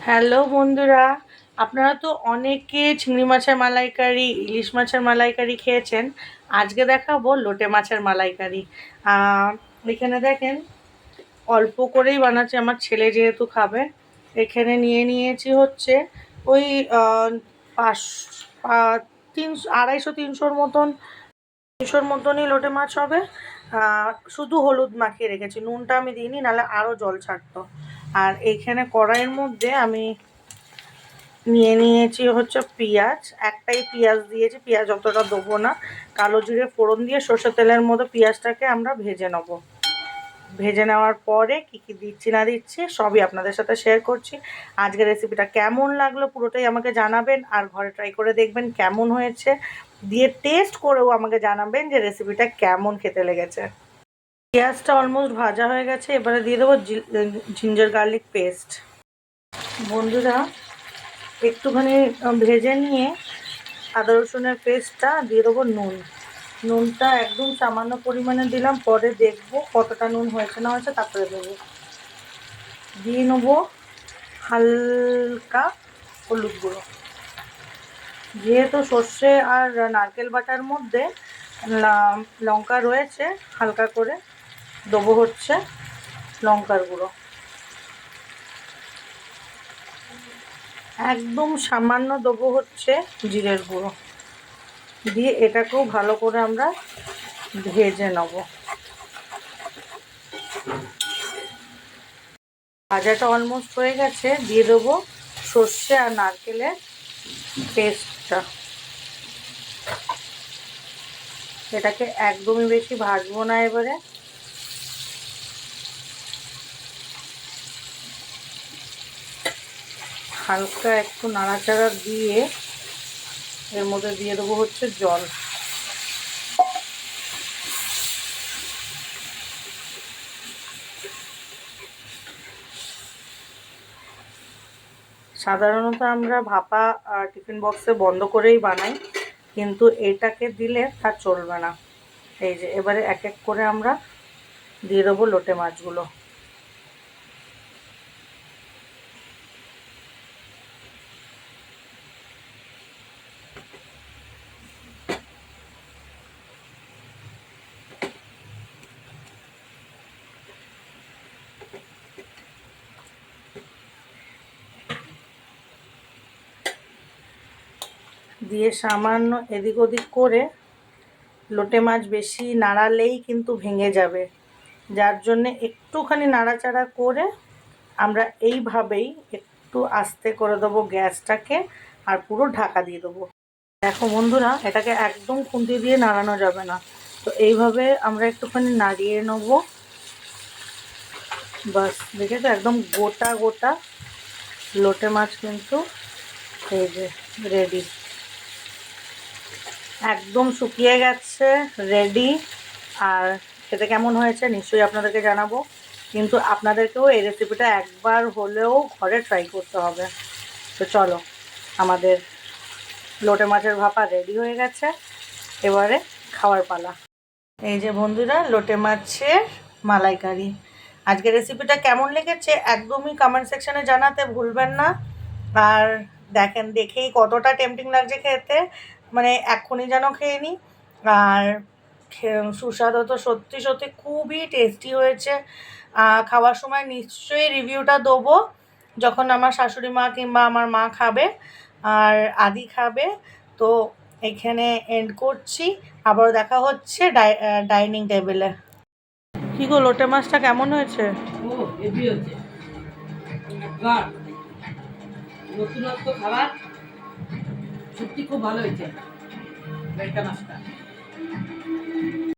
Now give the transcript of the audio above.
Hello বন্ধুরা, আপনারা তো অনেকে চিংড়ি মাছের মালাইকারি, ইলিশ মাছের মালাইকারি খেয়েছেন। আজকে দেখাবো লোটে মাছের মালাইকারি। এখানে দেখেন অল্প করেই বানাচ্ছি, আমার ছেলে যেহেতু খাবে। এখানে নিয়ে নিয়েছি হচ্ছে ওই পাঁচ তিনশো 250-300-300 মতন, 300-র মতনই লোটে মাছ হবে। শুধু হলুদ মাখিয়ে রেখেছি, নুনটা আমি দিইনি, নাহলে আরও জল ছাড়তো। আর এইখানে কড়াইয়ের মধ্যে আমি নিয়ে নিয়েছি হচ্ছে পেঁয়াজ। একটাই পেঁয়াজ দিয়েছি, পেঁয়াজ অতটা দেবো না। কালো জিরে ফোড়ন দিয়ে সর্ষের তেলের মধ্যে পেঁয়াজটাকে আমরা ভেজে নেব। ভেজে নেওয়ার পরে কী কী দিচ্ছি না দিচ্ছি সবই আপনাদের সাথে শেয়ার করছি। আজকের রেসিপিটা কেমন লাগলো পুরোটাই আমাকে জানাবেন, আর ঘরে ট্রাই করে দেখবেন কেমন হয়েছে, দিয়ে টেস্ট করেও আমাকে জানাবেন যে রেসিপিটা কেমন খেতে লেগেছে। পেঁয়াজটা অলমোস্ট ভাজা হয়ে গেছে, এবারে দিয়ে দেবো জিঞ্জার গার্লিক পেস্ট। বন্ধুরা, একটুখানি ভেজে নিয়ে আদা রসুনের পেস্টটা দিয়ে দেবো। নুনটা একদম সামান্য পরিমাণে দিলাম, পরে দেখবো কতটা নুন হয়েছে না হয়েছে, তারপরে দেবো। দিয়ে নেবো হালকা হলুদ গুঁড়ো। যেহেতু সর্ষে আর নারকেল বাটার মধ্যে লঙ্কা রয়েছে, হালকা করে দেবো হচ্ছে লঙ্কার গুঁড়ো। একদম সামান্য দেবো হচ্ছে জিরের গুঁড়ো। দিয়ে এটাকেও ভালো করে আমরা ভেজে নেব। ভাজাটা অলমোস্ট হয়ে গেছে, দিয়ে দেবো সর্ষে আর নারকেলের পেস্টটা। এটাকে একদমই বেশি ভাজবো না। এবারে হালকা একটু নাড়াচাড়া দিয়ে এর মধ্যে দিয়ে দেবো হচ্ছে জল। সাধারণত আমরা ভাপা টিফিন বক্সে বন্ধ করেই বানাই, কিন্তু এটাকে দিলে তা চলবে না। এই যে এবারে এক এক করে আমরা দিয়ে দেবো লোটে মাছগুলো। দিয়ে সামান্য এদিক ওদিক করে, লোটে মাছ বেশি নাড়ালেই কিন্তু ভেঙে যাবে, যার জন্যে একটুখানি নাড়াচাড়া করে আমরা এইভাবেই একটু আস্তে করে দেবো গ্যাসটাকে, আর পুরো ঢাকা দিয়ে দেবো। দেখো বন্ধুরা, এটাকে একদম খুন্তি দিয়ে নাড়ানো যাবে না, তো এইভাবে আমরা একটুখানি নাড়িয়ে নেব। বাস, দেখেছো একদম গোটা গোটা লোটে মাছ কিন্তু এই যে রেডি, একদম শুকিয়ে গেছে, রেডি। আর খেতে কেমন হয়েছে নিশ্চয়ই আপনাদেরকে জানাবো, কিন্তু আপনাদেরকেও এই রেসিপিটা একবার হলেও ঘরে ট্রাই করতে হবে। তো চলো, আমাদের লোটে মাছের ভাপা রেডি হয়ে গেছে, এবারে খাওয়ার পালা। এই যে বন্ধুরা, লোটে মাছের মালাইকারি। আজকের রেসিপিটা কেমন লেগেছে একদমই কমেন্ট সেকশানে জানাতে ভুলবেন না। আর দেখেন, দেখেই কতটা টেম্পটিং লাগছে খেতে, মানে এক্ষুনি যেন খেয়ে নিই। আর সুস্বাদু তো সত্যি সত্যি খুবই টেস্টি হয়েছে। খাওয়ার সময় নিশ্চয়ই রিভিউটা দেবো, যখন আমার শাশুড়ি মা কিংবা আমার মা খাবে আর আদি খাবে। তো এখানে এন্ড করছি, আবার দেখা হচ্ছে ডাইনিং টেবিলে। কি গো, লোটে মাছটা কেমন হয়েছে? ও হেভি হয়েছে, নতুনত্ব খাবার, সত্যি খুব ভালো হয়েছে লোটে মাছটা।